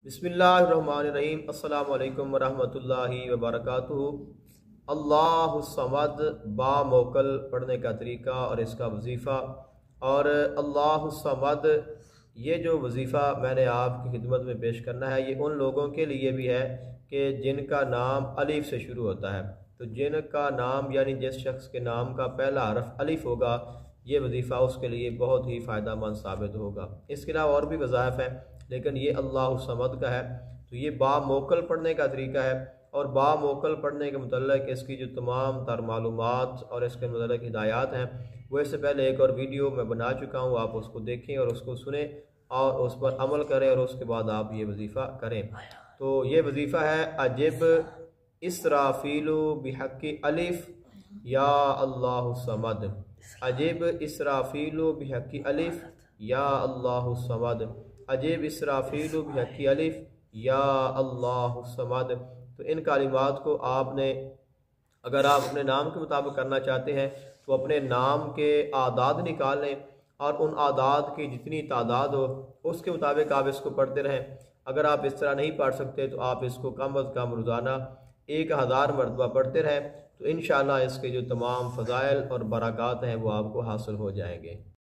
बिस्मिल्लाहिर्रहमानिर्रहीम। अस्सलामु अलैकुम वरहमतुल्लाहि वबरकातुहू। अल्लाहु समद बा मोकल पढ़ने का तरीका और इसका वजीफ़ा। और अल्लाहु समद ये जो वजीफ़ा मैंने आपकी खिदमत में पेश करना है, ये उन लोगों के लिए भी है कि जिनका नाम अलिफ से शुरू होता है। तो जिनका नाम यानी जिस शख्स के नाम का पहला हरफ अलिफ होगा, ये वजीफ़ा उसके लिए बहुत ही फ़ायदा मंद साबित होगा। इसके अलावा और भी वज़ाइफ हैं, लेकिन ये अल्लाहु समद का है। तो ये बा मोकल पढ़ने का तरीका है, और बा मोकल पढ़ने के मुतल्लिक़ इसकी जो तमाम तर मालूमात और इसके मुतल्लिक़ हिदायत हैं, वो इससे पहले एक और वीडियो मैं बना चुका हूँ। आप उसको देखें और उसको सुने और उस पर अमल करें, और उसके बाद आप ये वजीफ़ा करें। तो ये वजीफ़ा है अजिब इसराफीलु बिहक़्क़ि अलिफ या अल्लाहु समद। अजिब इसराफीलु बिहक़्क़ि अलिफ या अल्लाहु समद। अजिब इसराफीलु बिहक़्क़ि अलिफ या अल्लाहु समद। तो इन कालिमात को आपने, अगर आप अपने नाम के मुताबिक करना चाहते हैं, तो अपने नाम के आदाद निकाल लें और उन आदाद की जितनी तादाद हो उसके मुताबिक आप इसको पढ़ते रहें। अगर आप इस तरह नहीं पढ़ सकते तो आप इसको कम अज़ कम रोज़ाना 1000 मरतबा पढ़ते रहें, तो इंशाअल्लाह इसके जो तमाम फ़ज़ाइल और बरक़ात हैं वो आपको हासिल हो जाएंगे।